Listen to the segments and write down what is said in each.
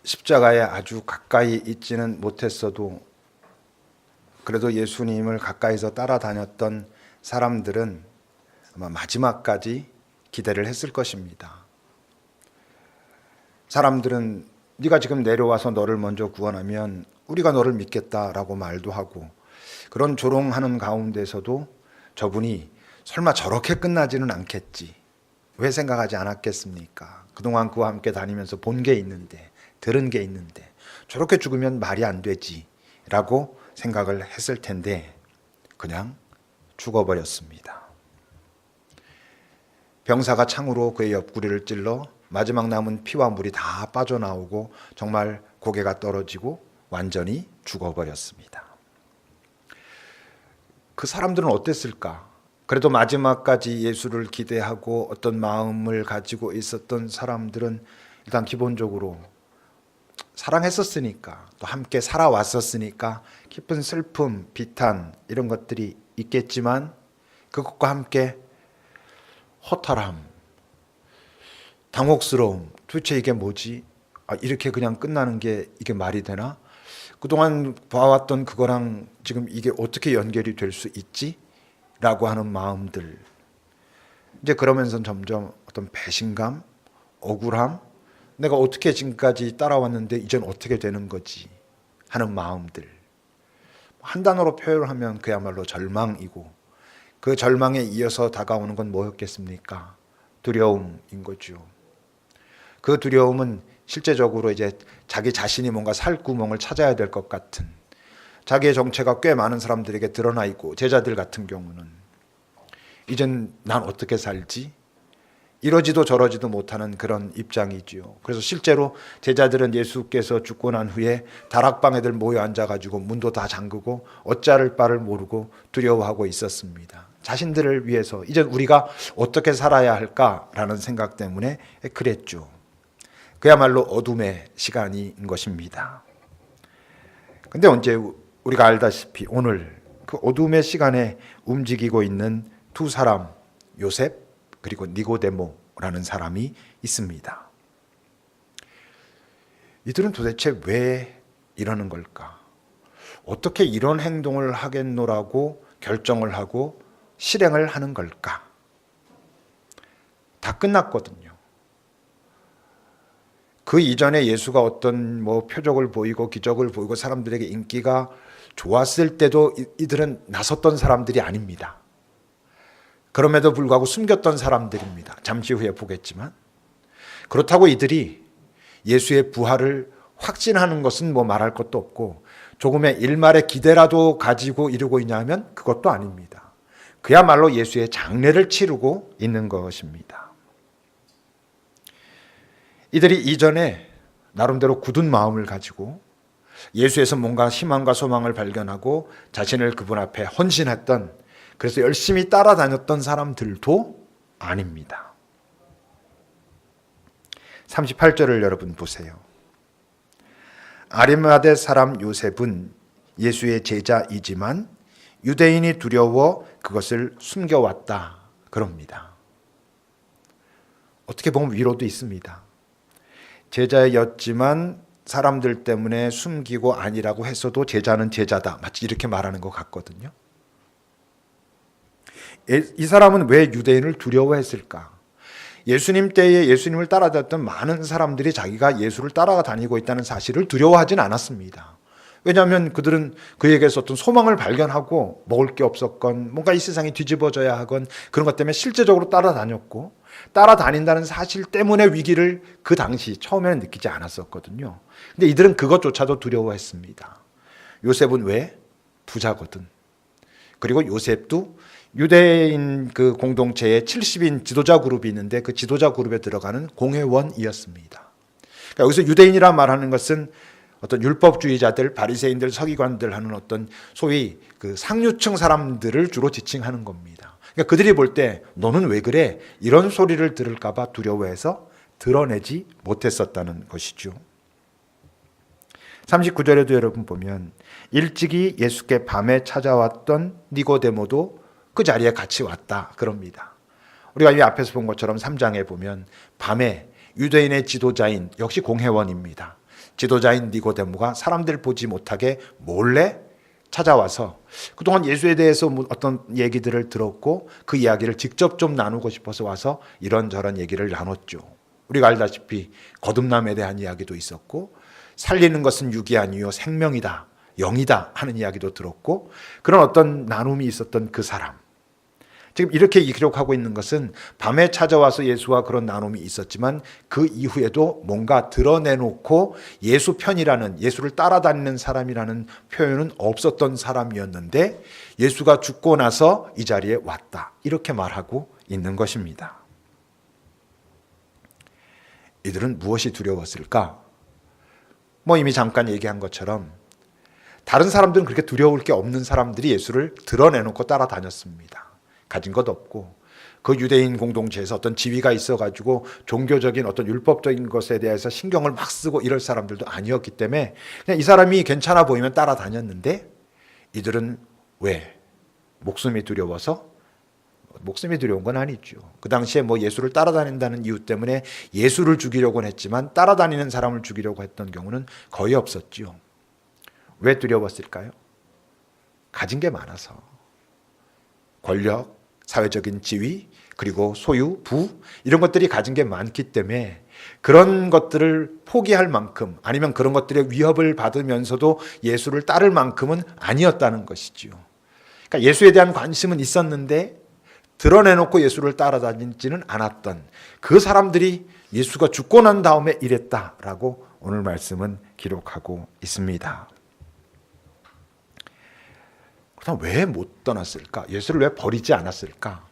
십자가에 아주 가까이 있지는 못했어도 그래도 예수님을 가까이서 따라다녔던 사람들은 아마 마지막까지 기대를 했을 것입니다. 사람들은 네가 지금 내려와서 너를 먼저 구원하면 우리가 너를 믿겠다라고 말도 하고, 그런 조롱하는 가운데서도 저분이 설마 저렇게 끝나지는 않겠지, 왜 생각하지 않았겠습니까? 그동안 그와 함께 다니면서 본 게 있는데, 들은 게 있는데 저렇게 죽으면 말이 안 되지 라고 생각을 했을 텐데 그냥 죽어버렸습니다. 병사가 창으로 그의 옆구리를 찔러 마지막 남은 피와 물이 다 빠져나오고 정말 고개가 떨어지고 완전히 죽어버렸습니다. 그 사람들은 어땠을까? 그래도 마지막까지 예수를 기대하고 어떤 마음을 가지고 있었던 사람들은 일단 기본적으로 사랑했었으니까, 또 함께 살아왔었으니까 깊은 슬픔, 비탄 이런 것들이 있겠지만 그것과 함께 허탈함, 당혹스러움, 도대체 이게 뭐지? 이렇게 그냥 끝나는 게 이게 말이 되나? 그동안 봐왔던 그거랑 지금 이게 어떻게 연결이 될 수 있지? 라고 하는 마음들. 이제 그러면서 점점 어떤 배신감, 억울함, 내가 어떻게 지금까지 따라왔는데 이젠 어떻게 되는 거지 하는 마음들. 한 단어로 표현하면 그야말로 절망이고, 그 절망에 이어서 다가오는 건 뭐였겠습니까? 두려움인 거죠. 그 두려움은 실제적으로 이제 자기 자신이 뭔가 살 구멍을 찾아야 될 것 같은, 자기의 정체가 꽤 많은 사람들에게 드러나 있고, 제자들 같은 경우는 이젠 난 어떻게 살지? 이러지도 저러지도 못하는 그런 입장이지요. 그래서 실제로 제자들은 예수께서 죽고 난 후에 다락방에들 모여 앉아가지고 문도 다 잠그고 어찌할 바를 모르고 두려워하고 있었습니다. 자신들을 위해서 이제 우리가 어떻게 살아야 할까라는 생각 때문에 그랬죠. 그야말로 어둠의 시간인 것입니다. 근데 언제 우리가 알다시피 오늘 그 어둠의 시간에 움직이고 있는 두 사람, 요셉 그리고 니고데모라는 사람이 있습니다. 이들은 도대체 왜 이러는 걸까? 어떻게 이런 행동을 하겠노라고 결정을 하고 실행을 하는 걸까? 다 끝났거든요. 그 이전에 예수가 어떤 표적을 보이고 기적을 보이고 사람들에게 인기가 좋았을 때도 이들은 나섰던 사람들이 아닙니다. 그럼에도 불구하고 숨겼던 사람들입니다. 잠시 후에 보겠지만. 그렇다고 이들이 예수의 부활을 확신하는 것은 말할 것도 없고 조금의 일말의 기대라도 가지고 이러고 있냐면 그것도 아닙니다. 그야말로 예수의 장례를 치르고 있는 것입니다. 이들이 이전에 나름대로 굳은 마음을 가지고 예수에서 뭔가 희망과 소망을 발견하고 자신을 그분 앞에 헌신했던, 그래서 열심히 따라다녔던 사람들도 아닙니다. 38절을 여러분 보세요. 아리마대 사람 요셉은 예수의 제자이지만 유대인이 두려워 그것을 숨겨왔다 그럽니다. 어떻게 보면 위로도 있습니다. 제자였지만 사람들 때문에 숨기고 아니라고 했어도 제자는 제자다, 마치 이렇게 말하는 것 같거든요. 이 사람은 왜 유대인을 두려워했을까? 예수님 때에 예수님을 따라다녔던 많은 사람들이 자기가 예수를 따라다니고 있다는 사실을 두려워하진 않았습니다. 왜냐하면 그들은 그에게서 어떤 소망을 발견하고 먹을 게 없었건 뭔가 이 세상이 뒤집어져야 하건 그런 것 때문에 실제적으로 따라다녔고, 따라다닌다는 사실 때문에 위기를 그 당시 처음에는 느끼지 않았었거든요. 근데 이들은 그것조차도 두려워했습니다. 요셉은 왜? 부자거든. 그리고 요셉도 유대인 그 공동체에 70인 지도자 그룹이 있는데 그 지도자 그룹에 들어가는 공회원이었습니다. 그러니까 여기서 유대인이라 말하는 것은 어떤 율법주의자들, 바리새인들, 서기관들 하는 어떤 소위 그 상류층 사람들을 주로 지칭하는 겁니다. 그러니까 그들이 볼 때 너는 왜 그래? 이런 소리를 들을까 봐 두려워해서 드러내지 못했었다는 것이죠. 39절에도 여러분 보면 일찍이 예수께 밤에 찾아왔던 니고데모도 그 자리에 같이 왔다 그럽니다. 우리가 이 앞에서 본 것처럼 3장에 보면 밤에 유대인의 지도자인 역시 공회원입니다. 지도자인 니고데모가 사람들 보지 못하게 몰래 찾아와서 그동안 예수에 대해서 어떤 얘기들을 들었고 그 이야기를 직접 좀 나누고 싶어서 와서 이런저런 얘기를 나눴죠. 우리가 알다시피 거듭남에 대한 이야기도 있었고 살리는 것은 육이 아니요 생명이다, 영이다 하는 이야기도 들었고 그런 어떤 나눔이 있었던 그 사람. 지금 이렇게 기록하고 있는 것은 밤에 찾아와서 예수와 그런 나눔이 있었지만 그 이후에도 뭔가 드러내놓고 예수 편이라는, 예수를 따라다니는 사람이라는 표현은 없었던 사람이었는데 예수가 죽고 나서 이 자리에 왔다, 이렇게 말하고 있는 것입니다. 이들은 무엇이 두려웠을까? 이미 잠깐 얘기한 것처럼 다른 사람들은 그렇게 두려울 게 없는 사람들이 예수를 드러내놓고 따라다녔습니다. 가진 것 없고 그 유대인 공동체에서 어떤 지위가 있어가지고 종교적인 어떤 율법적인 것에 대해서 신경을 막 쓰고 이럴 사람들도 아니었기 때문에 그냥 이 사람이 괜찮아 보이면 따라다녔는데 이들은 왜? 목숨이 두려워서? 목숨이 두려운 건 아니죠. 그 당시에 예수를 따라다닌다는 이유 때문에 예수를 죽이려고는 했지만 따라다니는 사람을 죽이려고 했던 경우는 거의 없었죠. 왜 두려웠을까요? 가진 게 많아서. 권력, 사회적인 지위, 그리고 소유, 부 이런 것들이 가진 게 많기 때문에 그런 것들을 포기할 만큼 아니면 그런 것들의 위협을 받으면서도 예수를 따를 만큼은 아니었다는 것이죠. 그러니까 예수에 대한 관심은 있었는데 드러내놓고 예수를 따라다니지는 않았던 그 사람들이 예수가 죽고 난 다음에 이랬다라고 오늘 말씀은 기록하고 있습니다. 그럼 왜 못 떠났을까? 예수를 왜 버리지 않았을까?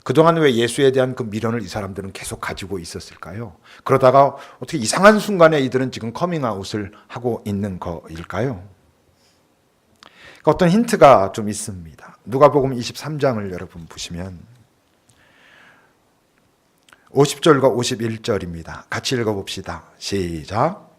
그동안 왜 예수에 대한 그 미련을 이 사람들은 계속 가지고 있었을까요? 그러다가 어떻게 이상한 순간에 이들은 지금 커밍아웃을 하고 있는 거일까요? 어떤 힌트가 좀 있습니다. 누가복음 23장을 여러분 보시면 50절과 51절입니다. 같이 읽어봅시다. 시작.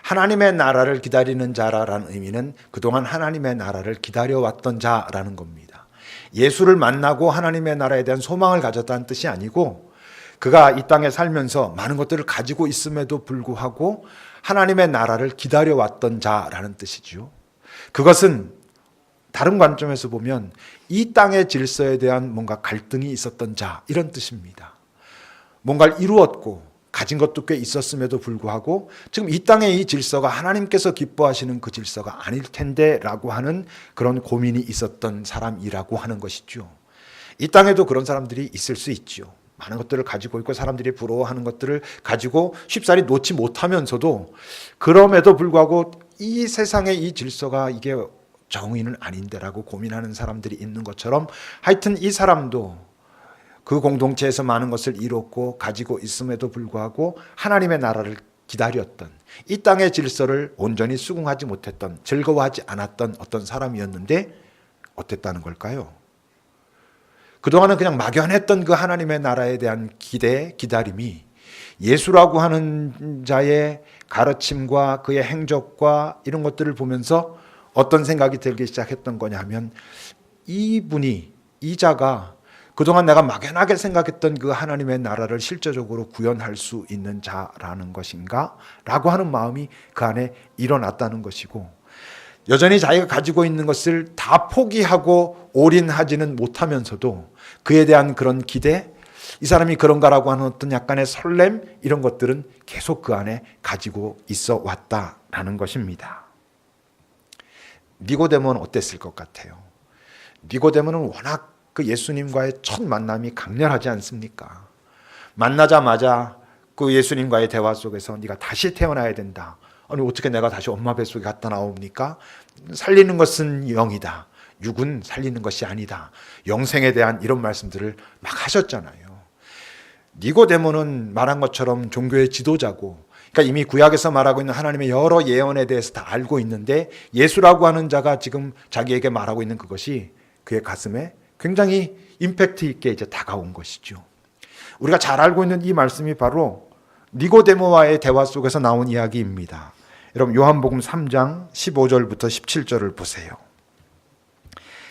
하나님의 나라를 기다리는 자라는 의미는 그동안 하나님의 나라를 기다려왔던 자라는 겁니다. 예수를 만나고 하나님의 나라에 대한 소망을 가졌다는 뜻이 아니고 그가 이 땅에 살면서 많은 것들을 가지고 있음에도 불구하고 하나님의 나라를 기다려왔던 자라는 뜻이죠. 그것은 다른 관점에서 보면 이 땅의 질서에 대한 뭔가 갈등이 있었던 자, 이런 뜻입니다. 뭔가를 이루었고 가진 것도 꽤 있었음에도 불구하고 지금 이 땅의 이 질서가 하나님께서 기뻐하시는 그 질서가 아닐 텐데 라고 하는 그런 고민이 있었던 사람이라고 하는 것이죠. 이 땅에도 그런 사람들이 있을 수 있죠. 많은 것들을 가지고 있고 사람들이 부러워하는 것들을 가지고 쉽사리 놓지 못하면서도 그럼에도 불구하고 이 세상의 이 질서가 이게 정의는 아닌데라고 고민하는 사람들이 있는 것처럼 하여튼 이 사람도 그 공동체에서 많은 것을 이뤘고 가지고 있음에도 불구하고 하나님의 나라를 기다렸던 이 땅의 질서를 온전히 수긍하지 못했던 즐거워하지 않았던 어떤 사람이었는데 어땠다는 걸까요? 그동안은 그냥 막연했던 그 하나님의 나라에 대한 기대, 기다림이 예수라고 하는 자의 가르침과 그의 행적과 이런 것들을 보면서 어떤 생각이 들기 시작했던 거냐 하면 이분이, 이 자가 그동안 내가 막연하게 생각했던 그 하나님의 나라를 실제적으로 구현할 수 있는 자라는 것인가? 라고 하는 마음이 그 안에 일어났다는 것이고 여전히 자기가 가지고 있는 것을 다 포기하고 올인하지는 못하면서도 그에 대한 그런 기대, 이 사람이 그런가라고 하는 어떤 약간의 설렘 이런 것들은 계속 그 안에 가지고 있어 왔다라는 것입니다. 니고데모는 어땠을 것 같아요? 니고데모는 워낙 그 예수님과의 첫 만남이 강렬하지 않습니까? 만나자마자 그 예수님과의 대화 속에서 네가 다시 태어나야 된다. 아니 어떻게 내가 다시 엄마 뱃속에 갔다 나옵니까? 살리는 것은 영이다. 육은 살리는 것이 아니다. 영생에 대한 이런 말씀들을 막 하셨잖아요. 니고데모는 말한 것처럼 종교의 지도자고 그러니까 이미 구약에서 말하고 있는 하나님의 여러 예언에 대해서 다 알고 있는데 예수라고 하는 자가 지금 자기에게 말하고 있는 그것이 그의 가슴에 굉장히 임팩트 있게 이제 다가온 것이죠. 우리가 잘 알고 있는 이 말씀이 바로 니고데모와의 대화 속에서 나온 이야기입니다. 여러분 요한복음 3장 15절부터 17절을 보세요.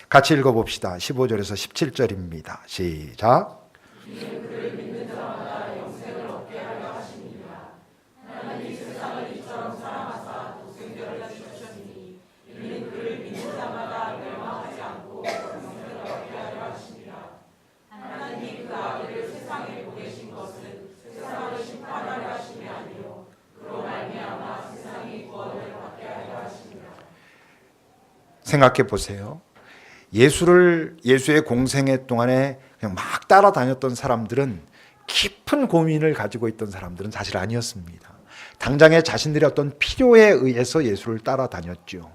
같이 읽어봅시다. 15절에서 17절입니다. 시작. 생각해 보세요. 예수의 공생애 동안에 그냥 막 따라다녔던 사람들은 깊은 고민을 가지고 있던 사람들은 사실 아니었습니다. 당장의 자신들의 어떤 필요에 의해서 예수를 따라다녔죠.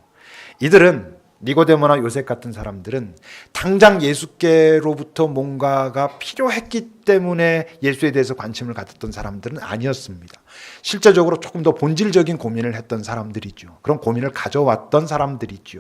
이들은 니고데모나 요셉 같은 사람들은 당장 예수께로부터 뭔가가 필요했기 때문에 예수에 대해서 관심을 가졌던 사람들은 아니었습니다. 실제적으로 조금 더 본질적인 고민을 했던 사람들이죠. 그런 고민을 가져왔던 사람들이죠.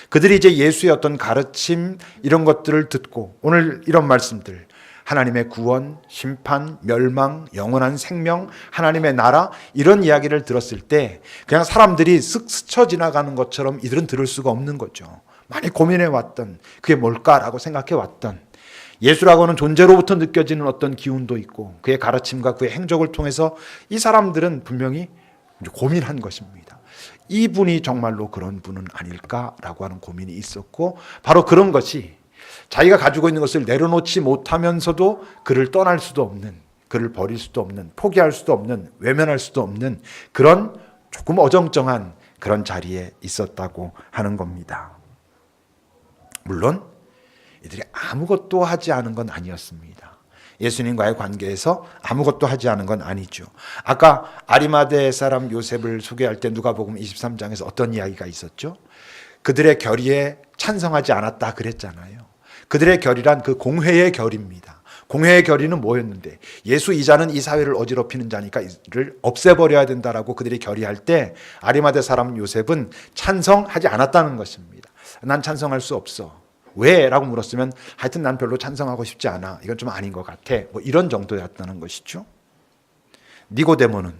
그들이 이제 예수의 어떤 가르침 이런 것들을 듣고 오늘 이런 말씀들, 하나님의 구원, 심판, 멸망, 영원한 생명, 하나님의 나라 이런 이야기를 들었을 때 그냥 사람들이 쓱 스쳐 지나가는 것처럼 이들은 들을 수가 없는 거죠. 많이 고민해 왔던 그게 뭘까라고 생각해 왔던 예수라고는 존재로부터 느껴지는 어떤 기운도 있고 그의 가르침과 그의 행적을 통해서 이 사람들은 분명히 고민한 것입니다. 이분이 정말로 그런 분은 아닐까라고 하는 고민이 있었고 바로 그런 것이 자기가 가지고 있는 것을 내려놓지 못하면서도 그를 떠날 수도 없는, 그를 버릴 수도 없는, 포기할 수도 없는, 외면할 수도 없는 그런 조금 어정쩡한 그런 자리에 있었다고 하는 겁니다. 물론 이들이 아무것도 하지 않은 건 아니었습니다. 예수님과의 관계에서 아무것도 하지 않은 건 아니죠. 아까 아리마대 사람 요셉을 소개할 때 누가복음 23장에서 어떤 이야기가 있었죠? 그들의 결의에 찬성하지 않았다 그랬잖아요. 그들의 결의란 그 공회의 결의입니다. 공회의 결의는 뭐였는데 예수 이자는 이 사회를 어지럽히는 자니까 이를 없애버려야 된다라고 그들이 결의할 때 아리마대 사람 요셉은 찬성하지 않았다는 것입니다. 난 찬성할 수 없어. 왜? 라고 물었으면 하여튼 난 별로 찬성하고 싶지 않아. 이건 좀 아닌 것 같아. 뭐 이런 정도였다는 것이죠. 니고데모는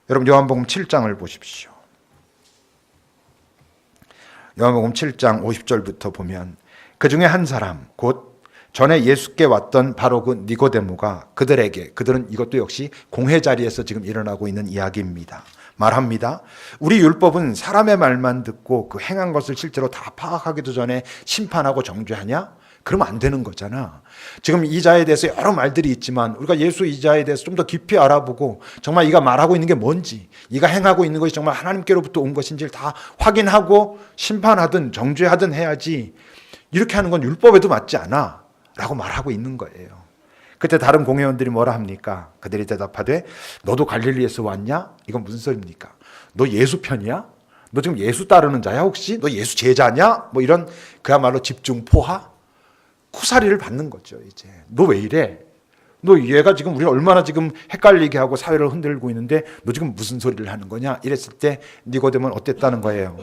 여러분 요한복음 7장을 보십시오. 요한복음 7장 50절부터 보면 그 중에 한 사람 곧 전에 예수께 왔던 바로 그 니고데모가 그들은 이것도 역시 공회 자리에서 지금 일어나고 있는 이야기입니다. 말합니다. 우리 율법은 사람의 말만 듣고 그 행한 것을 실제로 다 파악하기도 전에 심판하고 정죄하냐? 그러면 안 되는 거잖아. 지금 이자에 대해서 여러 말들이 있지만 우리가 예수 이자에 대해서 좀 더 깊이 알아보고 정말 이가 말하고 있는 게 뭔지, 이가 행하고 있는 것이 정말 하나님께로부터 온 것인지를 다 확인하고 심판하든 정죄하든 해야지. 이렇게 하는 건 율법에도 맞지 않아 라고 말하고 있는 거예요. 그때 다른 공회원들이 뭐라 합니까? 그들이 대답하되 너도 갈릴리에서 왔냐? 이건 무슨 소리입니까? 너 예수 편이야? 너 지금 예수 따르는 자야 혹시? 너 예수 제자냐? 뭐 이런 그야말로 집중 포화? 쿠사리를 받는 거죠. 이제 너 왜 이래? 너 얘가 지금 우리 얼마나 지금 헷갈리게 하고 사회를 흔들고 있는데 너 지금 무슨 소리를 하는 거냐? 이랬을 때 니고데모는 어땠다는 거예요?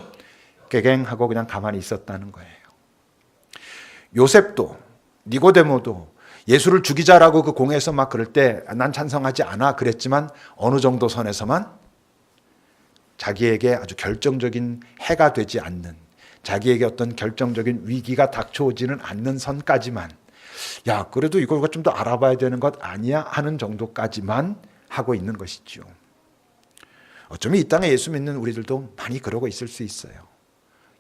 깨갱하고 그냥 가만히 있었다는 거예요. 요셉도 니고데모도 예수를 죽이자라고 그 공회에서 막 그럴 때 난 찬성하지 않아 그랬지만 어느 정도 선에서만 자기에게 아주 결정적인 해가 되지 않는, 자기에게 어떤 결정적인 위기가 닥쳐오지는 않는 선까지만 야 그래도 이걸 좀 더 알아봐야 되는 것 아니야 하는 정도까지만 하고 있는 것이죠. 어쩌면 이 땅에 예수 믿는 우리들도 많이 그러고 있을 수 있어요.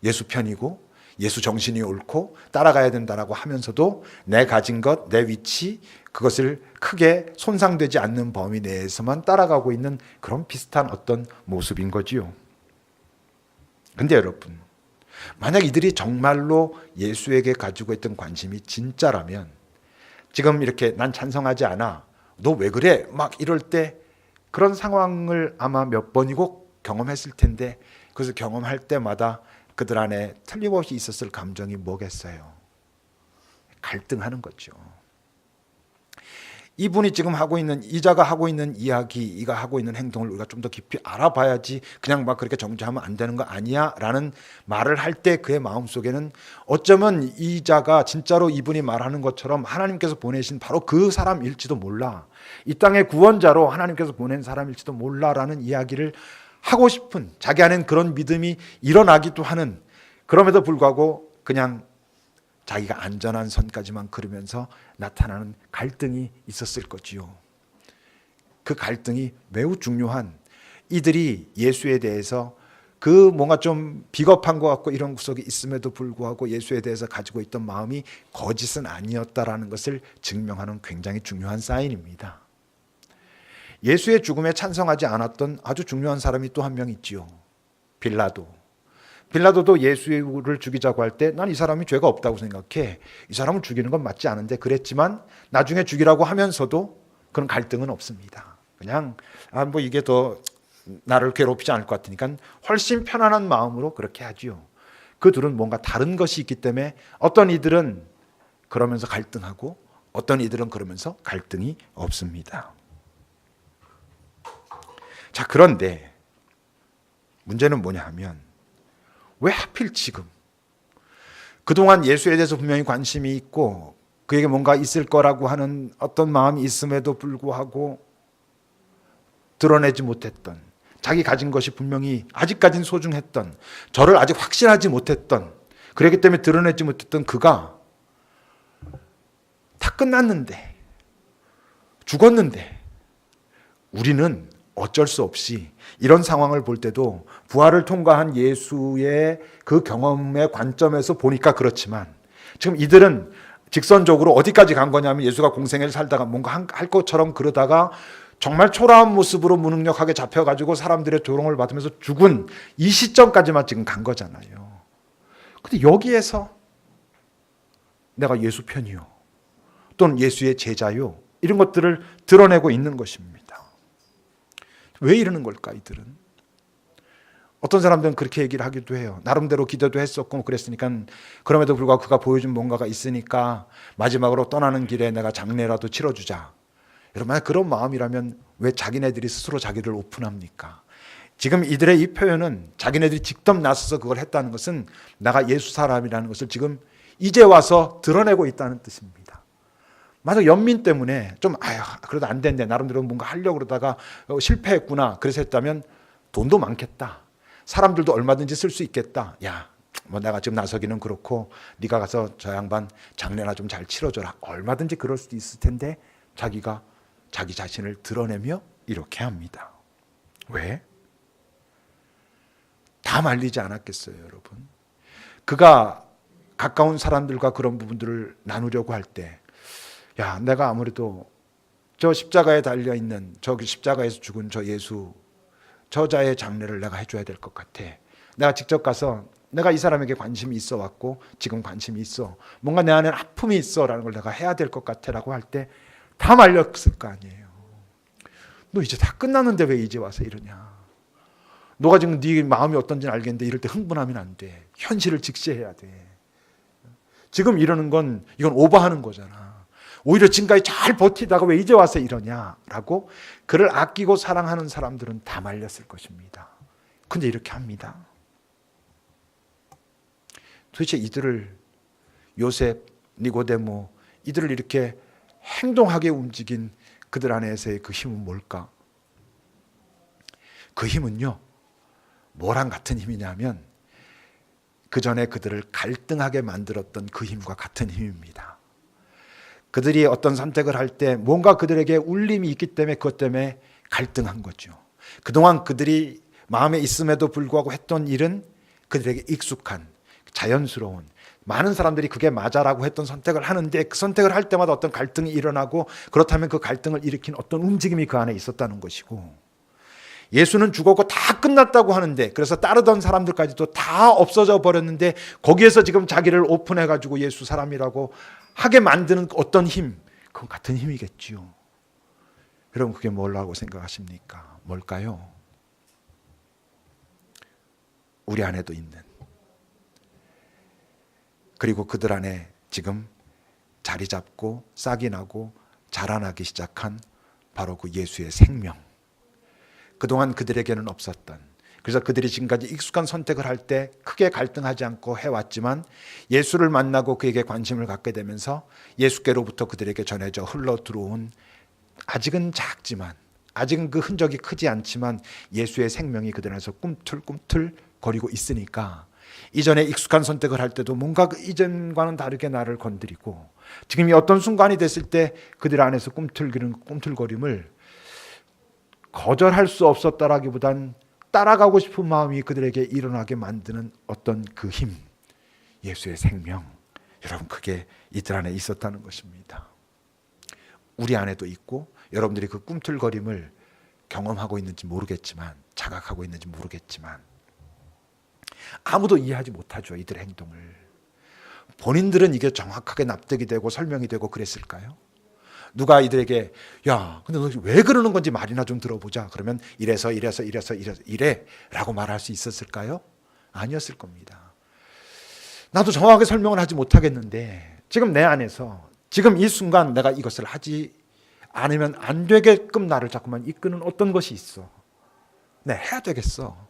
예수 편이고 예수 정신이 옳고 따라가야 된다라고 하면서도 내 가진 것, 내 위치 그것을 크게 손상되지 않는 범위 내에서만 따라가고 있는 그런 비슷한 어떤 모습인 거지요. 근데 여러분, 만약 이들이 정말로 예수에게 가지고 있던 관심이 진짜라면 지금 이렇게 난 찬성하지 않아. 너 왜 그래? 막 이럴 때 그런 상황을 아마 몇 번이고 경험했을 텐데 그것을 경험할 때마다 그들 안에 틀림없이 있었을 감정이 뭐겠어요? 갈등하는 거죠. 이분이 지금 하고 있는, 이자가 하고 있는 이야기, 이가 하고 있는 행동을 우리가 좀 더 깊이 알아봐야지 그냥 막 그렇게 정죄하면 안 되는 거 아니야? 라는 말을 할 때 그의 마음속에는 어쩌면 이자가 진짜로 이분이 말하는 것처럼 하나님께서 보내신 바로 그 사람일지도 몰라. 이 땅의 구원자로 하나님께서 보낸 사람일지도 몰라라는 이야기를 하고 싶은 자기 안엔 그런 믿음이 일어나기도 하는, 그럼에도 불구하고 그냥 자기가 안전한 선까지만 걸으면서 나타나는 갈등이 있었을 거지요. 그 갈등이 매우 중요한, 이들이 예수에 대해서 그 뭔가 좀 비겁한 것 같고 이런 구석이 있음에도 불구하고 예수에 대해서 가지고 있던 마음이 거짓은 아니었다라는 것을 증명하는 굉장히 중요한 사인입니다. 예수의 죽음에 찬성하지 않았던 아주 중요한 사람이 또 한 명 있지요. 빌라도. 빌라도도 예수를 죽이자고 할 때 난 이 사람이 죄가 없다고 생각해, 이 사람을 죽이는 건 맞지 않은데 그랬지만 나중에 죽이라고 하면서도 그런 갈등은 없습니다. 그냥 뭐 이게 더 나를 괴롭히지 않을 것 같으니까 훨씬 편안한 마음으로 그렇게 하지요. 그 둘은 뭔가 다른 것이 있기 때문에 어떤 이들은 그러면서 갈등하고 어떤 이들은 그러면서 갈등이 없습니다. 자, 그런데 문제는 뭐냐 하면 왜 하필 지금, 그동안 예수에 대해서 분명히 관심이 있고 그에게 뭔가 있을 거라고 하는 어떤 마음이 있음에도 불구하고 드러내지 못했던, 자기 가진 것이 분명히 아직까지는 소중했던, 저를 아직 확신하지 못했던, 그렇기 때문에 드러내지 못했던 그가 다 끝났는데, 죽었는데 우리는 어쩔 수 없이 이런 상황을 볼 때도 부활을 통과한 예수의 그 경험의 관점에서 보니까 그렇지만, 지금 이들은 직선적으로 어디까지 간 거냐면 예수가 공생애를 살다가 뭔가 할 것처럼 그러다가 정말 초라한 모습으로 무능력하게 잡혀가지고 사람들의 조롱을 받으면서 죽은 이 시점까지만 지금 간 거잖아요. 근데 여기에서 내가 예수 편이요, 또는 예수의 제자요, 이런 것들을 드러내고 있는 것입니다. 왜 이러는 걸까, 이들은? 어떤 사람들은 그렇게 얘기를 하기도 해요. 나름대로 기도도 했었고 그랬으니까, 그럼에도 불구하고 그가 보여준 뭔가가 있으니까 마지막으로 떠나는 길에 내가 장례라도 치러주자. 여러분, 그런 마음이라면 왜 자기네들이 스스로 자기를 오픈합니까? 지금 이들의 이 표현은 자기네들이 직접 나서서 그걸 했다는 것은 내가 예수 사람이라는 것을 지금 이제 와서 드러내고 있다는 뜻입니다. 만약 연민 때문에 좀 그래도 안 된대, 나름대로 뭔가 하려고 그러다가 실패했구나, 그래서 했다면 돈도 많겠다, 사람들도 얼마든지 쓸 수 있겠다, 뭐 내가 지금 나서기는 그렇고 네가 가서 저 양반 장례나 좀 잘 치러줘라, 얼마든지 그럴 수도 있을 텐데 자기가 자기 자신을 드러내며 이렇게 합니다. 왜? 다 말리지 않았겠어요, 여러분? 그가 가까운 사람들과 그런 부분들을 나누려고 할 때, 내가 아무래도 저 십자가에 달려있는, 저기 십자가에서 죽은 저 예수, 저자의 장례를 내가 해줘야 될 것 같아. 내가 직접 가서 내가 이 사람에게 관심이 있어 왔고 지금 관심이 있어, 뭔가 내 안에 아픔이 있어 라는 걸 내가 해야 될 것 같아 라고 할 때 다 말렸을 거 아니에요. 너 이제 다 끝났는데 왜 이제 와서 이러냐. 너가 지금 네 마음이 어떤지는 알겠는데 이럴 때 흥분하면 안 돼. 현실을 직시해야 돼. 지금 이러는 건 이건 오버하는 거잖아. 오히려 지금까지 잘 버티다가 왜 이제 와서 이러냐라고 그를 아끼고 사랑하는 사람들은 다 말렸을 것입니다. 근데 이렇게 합니다. 도대체 이들을, 요셉, 니고데모, 이들을 이렇게 행동하게 움직인 그들 안에서의 그 힘은 뭘까? 그 힘은요, 뭐랑 같은 힘이냐면 그 전에 그들을 갈등하게 만들었던 그 힘과 같은 힘입니다. 그들이 어떤 선택을 할 때 뭔가 그들에게 울림이 있기 때문에 그것 때문에 갈등한 거죠. 그동안 그들이 마음에 있음에도 불구하고 했던 일은 그들에게 익숙한, 자연스러운, 많은 사람들이 그게 맞아라고 했던 선택을 하는데 그 선택을 할 때마다 어떤 갈등이 일어나고, 그렇다면 그 갈등을 일으킨 어떤 움직임이 그 안에 있었다는 것이고, 예수는 죽었고 다 끝났다고 하는데, 그래서 따르던 사람들까지도 다 없어져 버렸는데 거기에서 지금 자기를 오픈해가지고 예수 사람이라고 하게 만드는 어떤 힘, 그건 같은 힘이겠지요. 여러분, 그게 뭐라고 생각하십니까? 뭘까요? 우리 안에도 있는, 그리고 그들 안에 지금 자리 잡고 싹이 나고 자라나기 시작한 바로 그 예수의 생명, 그동안 그들에게는 없었던, 그래서 그들이 지금까지 익숙한 선택을 할 때 크게 갈등하지 않고 해왔지만 예수를 만나고 그에게 관심을 갖게 되면서 예수께로부터 그들에게 전해져 흘러 들어온, 아직은 작지만 아직은 그 흔적이 크지 않지만 예수의 생명이 그들 안에서 꿈틀꿈틀 거리고 있으니까 이전에 익숙한 선택을 할 때도 뭔가 그 이전과는 다르게 나를 건드리고 지금 이 어떤 순간이 됐을 때 그들 안에서 꿈틀거림을 거절할 수 없었다라기보단 따라가고 싶은 마음이 그들에게 일어나게 만드는 어떤 그 힘, 예수의 생명, 여러분 그게 이들 안에 있었다는 것입니다. 우리 안에도 있고 여러분들이 그 꿈틀거림을 경험하고 있는지 모르겠지만, 자각하고 있는지 모르겠지만 아무도 이해하지 못하죠, 이들의 행동을. 본인들은 이게 정확하게 납득이 되고 설명이 되고 그랬을까요? 누가 이들에게 야 근데 너 왜 그러는 건지 말이나 좀 들어보자 그러면 이래 라고 말할 수 있었을까요? 아니었을 겁니다. 나도 정확하게 설명을 하지 못하겠는데 지금 내 안에서 지금 이 순간 내가 이것을 하지 않으면 안 되게끔 나를 자꾸만 이끄는 어떤 것이 있어. 네, 해야 되겠어.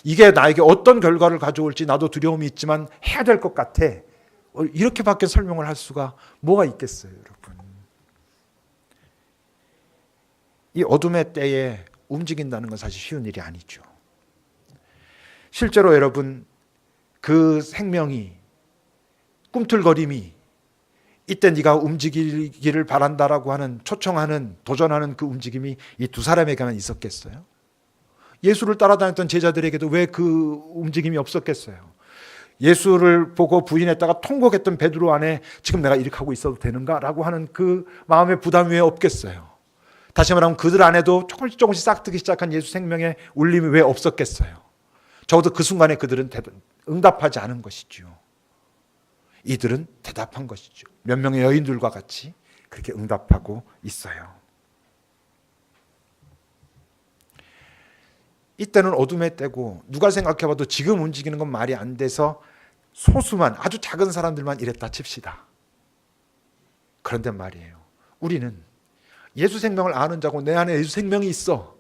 이게 나에게 어떤 결과를 가져올지 나도 두려움이 있지만 해야 될 것 같아. 이렇게밖에 설명을 할 수가 뭐가 있겠어요, 여러분. 이 어둠의 때에 움직인다는 건 사실 쉬운 일이 아니죠. 실제로 여러분 그 생명이, 꿈틀거림이 이때 네가 움직이기를 바란다라고 하는, 초청하는, 도전하는 그 움직임이 이 두 사람에게만 있었겠어요? 예수를 따라다녔던 제자들에게도 왜 그 움직임이 없었겠어요? 예수를 보고 부인했다가 통곡했던 베드로 안에 지금 내가 이렇게 하고 있어도 되는가라고 하는 그 마음의 부담이 왜 없겠어요? 다시 말하면 그들 안에도 조금씩 싹트기 시작한 예수 생명의 울림이 왜 없었겠어요? 적어도 그 순간에 그들은 응답하지 않은 것이죠. 이들은 대답한 것이죠. 몇 명의 여인들과 같이 그렇게 응답하고 있어요. 이때는 어둠의 때고 누가 생각해봐도 지금 움직이는 건 말이 안 돼서 소수만, 아주 작은 사람들만 이랬다 칩시다. 그런데 말이에요, 우리는 예수 생명을 아는 자고 내 안에 예수 생명이 있어.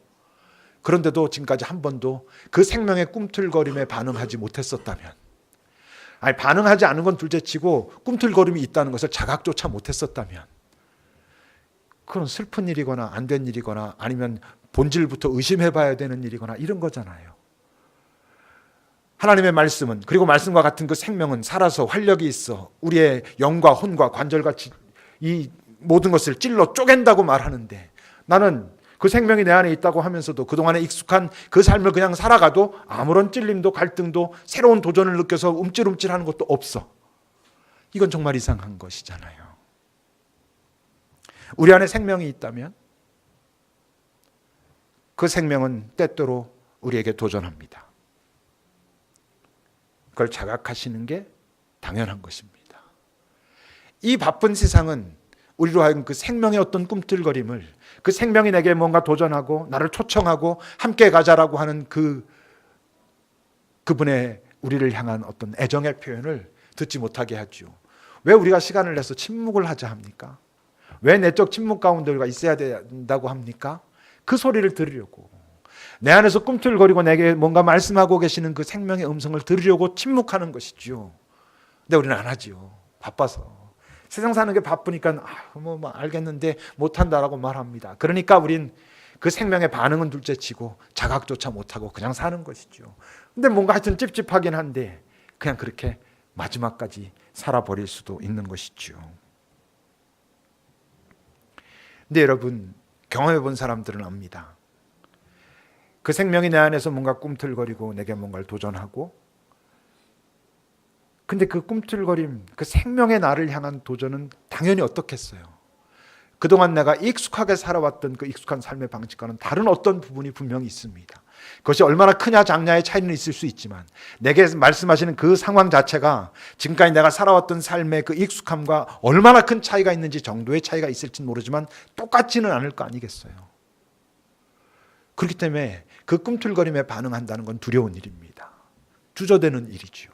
그런데도 지금까지 한 번도 그 생명의 꿈틀거림에 반응하지 못했었다면, 아니 반응하지 않은 건 둘째치고 꿈틀거림이 있다는 것을 자각조차 못했었다면 그건 슬픈 일이거나 안 된 일이거나 아니면 본질부터 의심해봐야 되는 일이거나 이런 거잖아요. 하나님의 말씀은, 그리고 말씀과 같은 그 생명은 살아서 활력이 있어 우리의 영과 혼과 관절과 이 모든 것을 찔러 쪼갠다고 말하는데, 나는 그 생명이 내 안에 있다고 하면서도 그동안에 익숙한 그 삶을 그냥 살아가도 아무런 찔림도 갈등도 새로운 도전을 느껴서 움찔움찔하는 것도 없어. 이건 정말 이상한 것이잖아요. 우리 안에 생명이 있다면 그 생명은 때때로 우리에게 도전합니다. 그걸 자각하시는 게 당연한 것입니다. 이 바쁜 세상은 우리로 하여금 그 생명의 어떤 꿈틀거림을, 그 생명이 내게 뭔가 도전하고 나를 초청하고 함께 가자라고 하는 그분의 우리를 향한 어떤 애정의 표현을 듣지 못하게 하죠. 왜 우리가 시간을 내서 침묵을 하자 합니까? 왜 내적 침묵 가운데 우리가 있어야 된다고 합니까? 그 소리를 들으려고, 내 안에서 꿈틀거리고 내게 뭔가 말씀하고 계시는 그 생명의 음성을 들으려고 침묵하는 것이죠. 근데 우리는 안 하죠. 바빠서. 세상 사는 게 바쁘니까 뭐 알겠는데 못한다라고 말합니다. 그러니까 우린 그 생명의 반응은 둘째치고 자각조차 못하고 그냥 사는 것이죠. 근데 뭔가 하여튼 찝찝하긴 한데 그냥 그렇게 마지막까지 살아버릴 수도 있는 것이죠. 근데 여러분, 경험해 본 사람들은 압니다. 그 생명이 내 안에서 뭔가 꿈틀거리고 내게 뭔가를 도전하고, 근데 그 꿈틀거림, 그 생명의 나를 향한 도전은 당연히 어떻겠어요? 그동안 내가 익숙하게 살아왔던 그 익숙한 삶의 방식과는 다른 어떤 부분이 분명히 있습니다. 그것이 얼마나 크냐 작냐의 차이는 있을 수 있지만, 내게 말씀하시는 그 상황 자체가 지금까지 내가 살아왔던 삶의 그 익숙함과 얼마나 큰 차이가 있는지, 정도의 차이가 있을지는 모르지만 똑같지는 않을 거 아니겠어요. 그렇기 때문에 그 꿈틀거림에 반응한다는 건 두려운 일입니다. 주저되는 일이죠.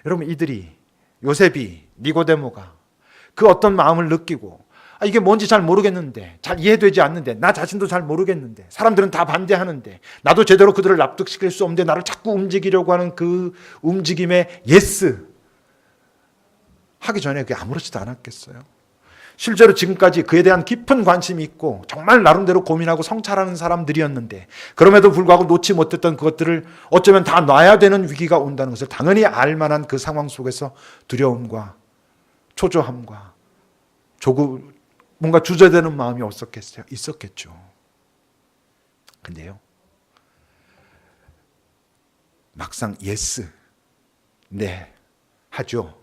여러분, 이들이, 요셉이, 니고데모가 그 어떤 마음을 느끼고, 이게 뭔지 잘 모르겠는데, 잘 이해되지 않는데, 나 자신도 잘 모르겠는데, 사람들은 다 반대하는데, 나도 제대로 그들을 납득시킬 수 없는데 나를 자꾸 움직이려고 하는 그 움직임에 예스 하기 전에 그게 아무렇지도 않았겠어요. 실제로 지금까지 그에 대한 깊은 관심이 있고 정말 나름대로 고민하고 성찰하는 사람들이었는데 그럼에도 불구하고 놓지 못했던 그것들을 어쩌면 다 놔야 되는 위기가 온다는 것을 당연히 알만한 그 상황 속에서 두려움과 초조함과 조금 뭔가 주저되는 마음이 없었겠어요? 있었겠죠. 근데요, 막상 예스, 네, 하죠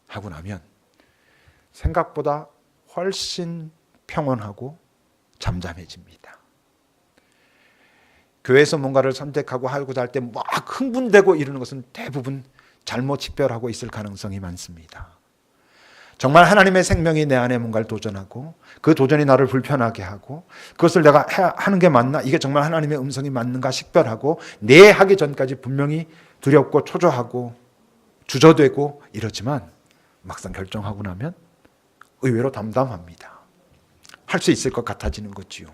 하고 나면 생각보다 훨씬 평온하고 잠잠해집니다. 교회에서 뭔가를 선택하고 하고자 할 때 막 흥분되고 이러는 것은 대부분 잘못 식별하고 있을 가능성이 많습니다. 정말 하나님의 생명이 내 안에 뭔가를 도전하고 그 도전이 나를 불편하게 하고 그것을 내가 하는 게 맞나? 이게 정말 하나님의 음성이 맞는가 식별하고 네 하기 전까지 분명히 두렵고 초조하고 주저되고 이러지만 막상 결정하고 나면 의외로 담담합니다. 할 수 있을 것 같아지는 거지요.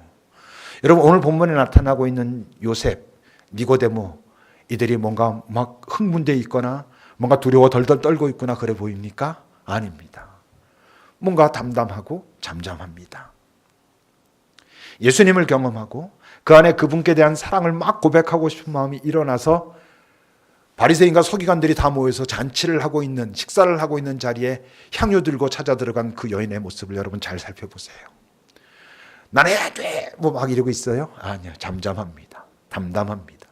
여러분, 오늘 본문에 나타나고 있는 요셉, 니고데모, 이들이 뭔가 막 흥분되어 있거나 뭔가 두려워 덜덜 떨고 있구나 그래 보입니까? 아닙니다. 뭔가 담담하고 잠잠합니다. 예수님을 경험하고 그 안에 그분께 대한 사랑을 막 고백하고 싶은 마음이 일어나서 바리새인과 서기관들이 다 모여서 잔치를 하고 있는, 식사를 하고 있는 자리에 향유 들고 찾아 들어간 그 여인의 모습을 여러분 잘 살펴보세요. 나는 해야 돼! 뭐 막 이러고 있어요? 아니요. 잠잠합니다. 담담합니다.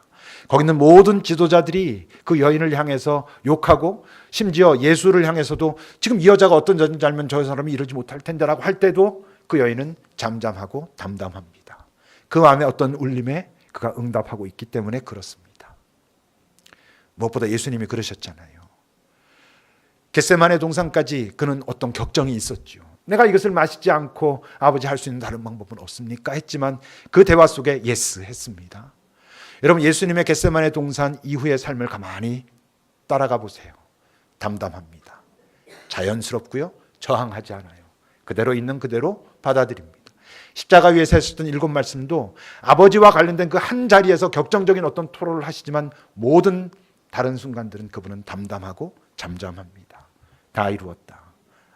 거기 있는 모든 지도자들이 그 여인을 향해서 욕하고 심지어 예수를 향해서도 지금 이 여자가 어떤 여자인지 알면 저 사람이 이러지 못할 텐데라고 할 때도 그 여인은 잠잠하고 담담합니다. 그 마음에 어떤 울림에 그가 응답하고 있기 때문에 그렇습니다. 무엇보다 예수님이 그러셨잖아요. 겟세마네 동산까지 그는 어떤 격정이 있었죠. 내가 이것을 마시지 않고 아버지 할 수 있는 다른 방법은 없습니까? 했지만 그 대화 속에 예스 했습니다. 여러분, 예수님의 겟세마네 동산 이후의 삶을 가만히 따라가 보세요. 담담합니다. 자연스럽고요. 저항하지 않아요. 그대로 있는 그대로 받아들입니다. 십자가 위에서 하셨던 7 말씀도 아버지와 관련된 그 한 자리에서 격정적인 어떤 토론을 하시지만 모든 다른 순간들은 그분은 담담하고 잠잠합니다. 다 이루었다.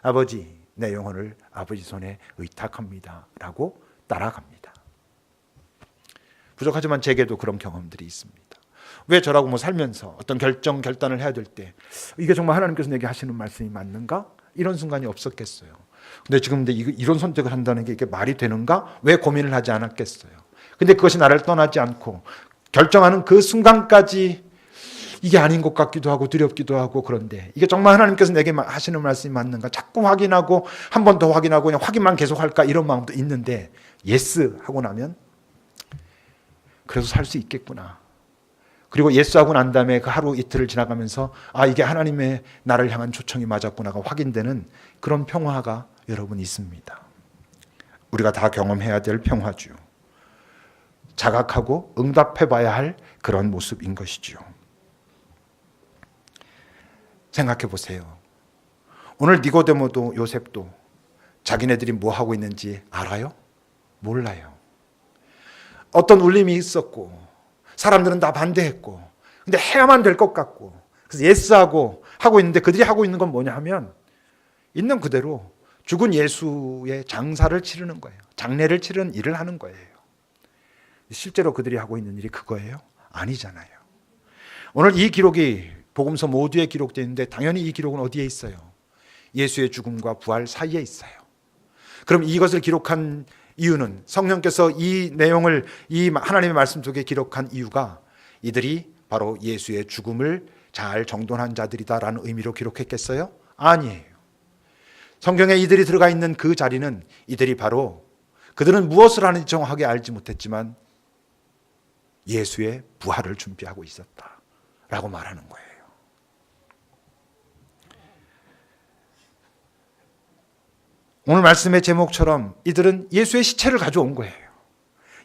아버지, 내 영혼을 아버지 손에 의탁합니다. 라고 따라갑니다. 부족하지만 제게도 그런 경험들이 있습니다. 왜 저라고 뭐 살면서 어떤 결단을 해야 될 때 이게 정말 하나님께서 내게 하시는 말씀이 맞는가? 이런 순간이 없었겠어요. 근데 지금 이런 선택을 한다는 게 이게 말이 되는가? 왜 고민을 하지 않았겠어요? 근데 그것이 나를 떠나지 않고 결정하는 그 순간까지 이게 아닌 것 같기도 하고 두렵기도 하고 그런데 이게 정말 하나님께서 내게 하시는 말씀이 맞는가? 자꾸 확인하고 한 번 더 확인하고 그냥 확인만 계속 할까? 이런 마음도 있는데 예스 하고 나면 그래도 살 수 있겠구나. 그리고 예스하고 난 다음에 그 하루 이틀을 지나가면서 아, 이게 하나님의 나를 향한 초청이 맞았구나가 확인되는 그런 평화가 여러분 있습니다. 우리가 다 경험해야 될 평화죠. 자각하고 응답해봐야 할 그런 모습인 것이죠. 생각해 보세요. 오늘 니고데모도 요셉도 자기네들이 뭐 하고 있는지 알아요? 몰라요. 어떤 울림이 있었고 사람들은 다 반대했고 근데 해야만 될 것 같고 그래서 예스하고 하고 있는데 그들이 하고 있는 건 뭐냐 하면 있는 그대로 죽은 예수의 장사를 치르는 거예요. 장례를 치르는 일을 하는 거예요. 실제로 그들이 하고 있는 일이 그거예요? 아니잖아요. 오늘 이 기록이 복음서 모두에 기록되어 있는데 당연히 이 기록은 어디에 있어요? 예수의 죽음과 부활 사이에 있어요. 그럼 이것을 기록한 이유는 성령께서 이 내용을 이 하나님의 말씀 속에 기록한 이유가 이들이 바로 예수의 죽음을 잘 정돈한 자들이다라는 의미로 기록했겠어요? 아니에요. 성경에 이들이 들어가 있는 그 자리는 이들이 바로 그들은 무엇을 하는지 정확하게 알지 못했지만 예수의 부활을 준비하고 있었다라고 말하는 거예요. 오늘 말씀의 제목처럼 이들은 예수의 시체를 가져온 거예요.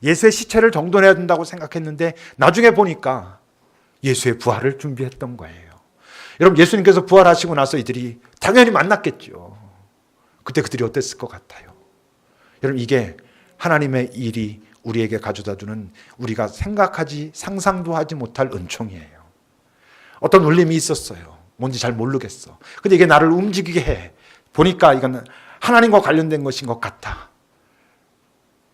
예수의 시체를 정돈해야 된다고 생각했는데 나중에 보니까 예수의 부활을 준비했던 거예요. 여러분, 예수님께서 부활하시고 나서 이들이 당연히 만났겠죠. 그때 그들이 어땠을 것 같아요? 여러분, 이게 하나님의 일이 우리에게 가져다주는 우리가 생각하지 상상도 하지 못할 은총이에요. 어떤 울림이 있었어요. 뭔지 잘 모르겠어. 근데 이게 나를 움직이게 해. 보니까 이건 하나님과 관련된 것인 것 같아.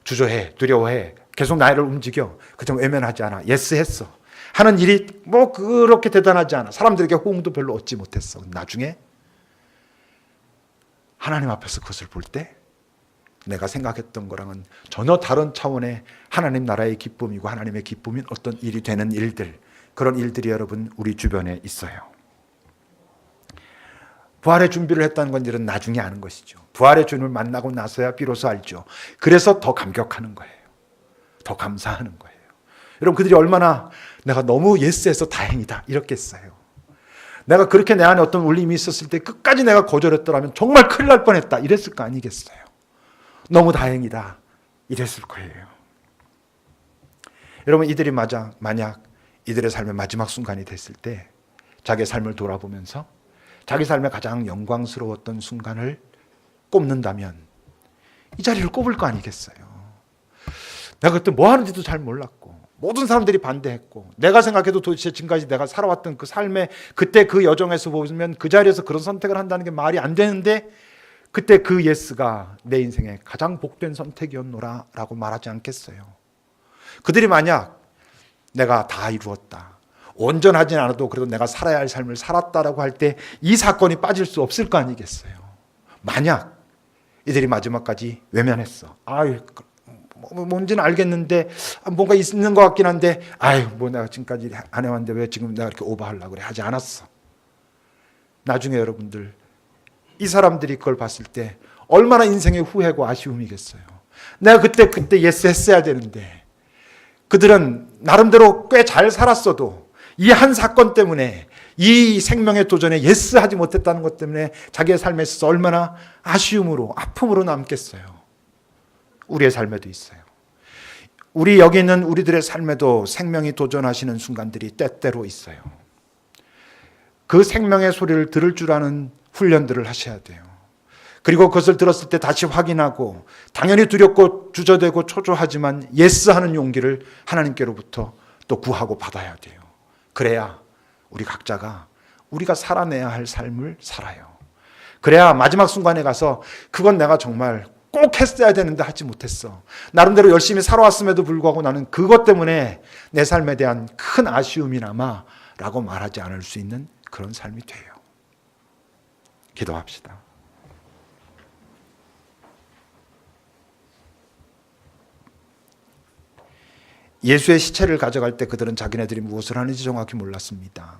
주저해, 두려워해, 계속 나를 움직여. 그좀 외면하지 않아. 예스 했어. 하는 일이 뭐 그렇게 대단하지 않아. 사람들에게 호응도 별로 얻지 못했어. 나중에 하나님 앞에서 그것을 볼 때 내가 생각했던 거랑은 전혀 다른 차원의 하나님 나라의 기쁨이고 하나님의 기쁨인 어떤 일이 되는 일들, 그런 일들이 여러분 우리 주변에 있어요. 부활의 준비를 했다는 건 이런 나중에 아는 것이죠. 부활의 주님을 만나고 나서야 비로소 알죠. 그래서 더 감격하는 거예요. 더 감사하는 거예요. 여러분, 그들이 얼마나 내가 너무 예스해서 다행이다 이렇겠어요. 내가 그렇게 내 안에 어떤 울림이 있었을 때 끝까지 내가 거절했더라면 정말 큰일 날 뻔했다 이랬을 거 아니겠어요. 너무 다행이다 이랬을 거예요. 여러분, 이들이 만약 이들의 삶의 마지막 순간이 됐을 때 자기의 삶을 돌아보면서 자기 삶의 가장 영광스러웠던 순간을 꼽는다면 이 자리를 꼽을 거 아니겠어요. 내가 그때 뭐 하는지도 잘 몰랐고 모든 사람들이 반대했고 내가 생각해도 도대체 지금까지 내가 살아왔던 그 삶의 그때 그 여정에서 보면 그 자리에서 그런 선택을 한다는 게 말이 안 되는데 그때 그 예스가 내 인생의 가장 복된 선택이었노라 라고 말하지 않겠어요. 그들이 만약 내가 다 이루었다, 온전하진 않아도 그래도 내가 살아야 할 삶을 살았다라고 할 때 이 사건이 빠질 수 없을 거 아니겠어요. 만약 이들이 마지막까지 외면했어. 뭔지는 알겠는데 뭔가 있는 것 같긴 한데 뭐 내가 지금까지 안 해왔는데 왜 지금 내가 이렇게 오버하려고 그래 하지 않았어. 나중에 여러분들 이 사람들이 그걸 봤을 때 얼마나 인생의 후회고 아쉬움이겠어요. 내가 그때 예스 했어야 되는데 그들은 나름대로 꽤 잘 살았어도 이 한 사건 때문에 이 생명의 도전에 예스 하지 못했다는 것 때문에 자기의 삶에 있어서 얼마나 아쉬움으로 아픔으로 남겠어요. 우리의 삶에도 있어요. 우리 여기 있는 우리들의 삶에도 생명이 도전하시는 순간들이 때때로 있어요. 그 생명의 소리를 들을 줄 아는 훈련들을 하셔야 돼요. 그리고 그것을 들었을 때 다시 확인하고 당연히 두렵고 주저되고 초조하지만 예스하는 용기를 하나님께로부터 또 구하고 받아야 돼요. 그래야 우리 각자가 우리가 살아내야 할 삶을 살아요. 그래야 마지막 순간에 가서 그건 내가 정말 꼭 했어야 되는데 하지 못했어. 나름대로 열심히 살아왔음에도 불구하고 나는 그것 때문에 내 삶에 대한 큰 아쉬움이 남아 라고 말하지 않을 수 있는 그런 삶이 돼요. 기도합시다. 예수의 시체를 가져갈 때 그들은 자기네들이 무엇을 하는지 정확히 몰랐습니다.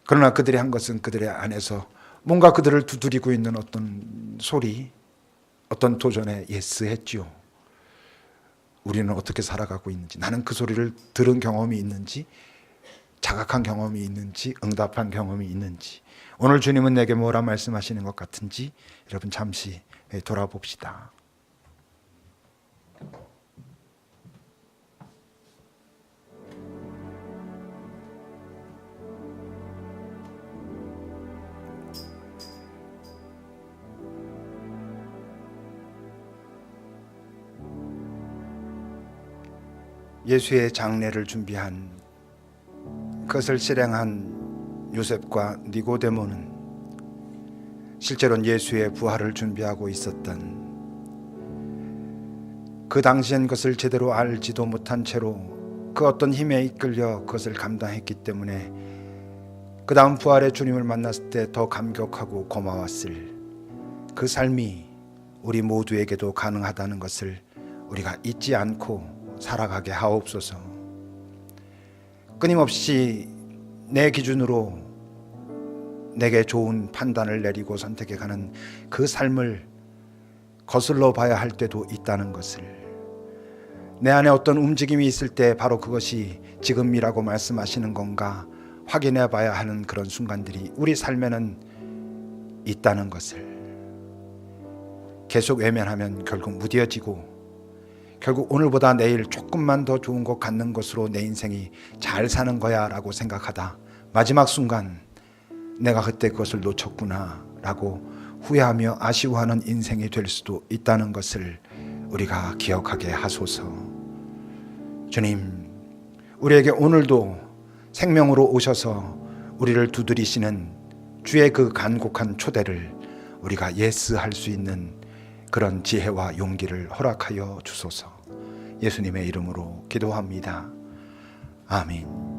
그러나 그들이 한 것은 그들의 안에서 뭔가 그들을 두드리고 있는 어떤 소리, 어떤 도전에 예스했지요. 우리는 어떻게 살아가고 있는지, 나는 그 소리를 들은 경험이 있는지, 자각한 경험이 있는지, 응답한 경험이 있는지, 오늘 주님은 내게 뭐라 말씀하시는 것 같은지 여러분 잠시 돌아봅시다. 예수의 장례를 준비한, 그것을 실행한 요셉과 니고데모는 실제로는 예수의 부활을 준비하고 있었던, 그 당시엔 그것을 제대로 알지도 못한 채로 그 어떤 힘에 이끌려 그것을 감당했기 때문에 그 다음 부활의 주님을 만났을 때 더 감격하고 고마웠을 그 삶이 우리 모두에게도 가능하다는 것을 우리가 잊지 않고 살아가게 하옵소서. 끊임없이 내 기준으로 내게 좋은 판단을 내리고 선택해가는 그 삶을 거슬러 봐야 할 때도 있다는 것을, 내 안에 어떤 움직임이 있을 때 바로 그것이 지금이라고 말씀하시는 건가 확인해 봐야 하는 그런 순간들이 우리 삶에는 있다는 것을, 계속 외면하면 결국 무뎌지고 결국 오늘보다 내일 조금만 더 좋은 것 갖는 것으로 내 인생이 잘 사는 거야 라고 생각하다 마지막 순간 내가 그때 그것을 놓쳤구나 라고 후회하며 아쉬워하는 인생이 될 수도 있다는 것을 우리가 기억하게 하소서. 주님, 우리에게 오늘도 생명으로 오셔서 우리를 두드리시는 주의 그 간곡한 초대를 우리가 예스 할 수 있는 그런 지혜와 용기를 허락하여 주소서. 예수님의 이름으로 기도합니다. 아멘.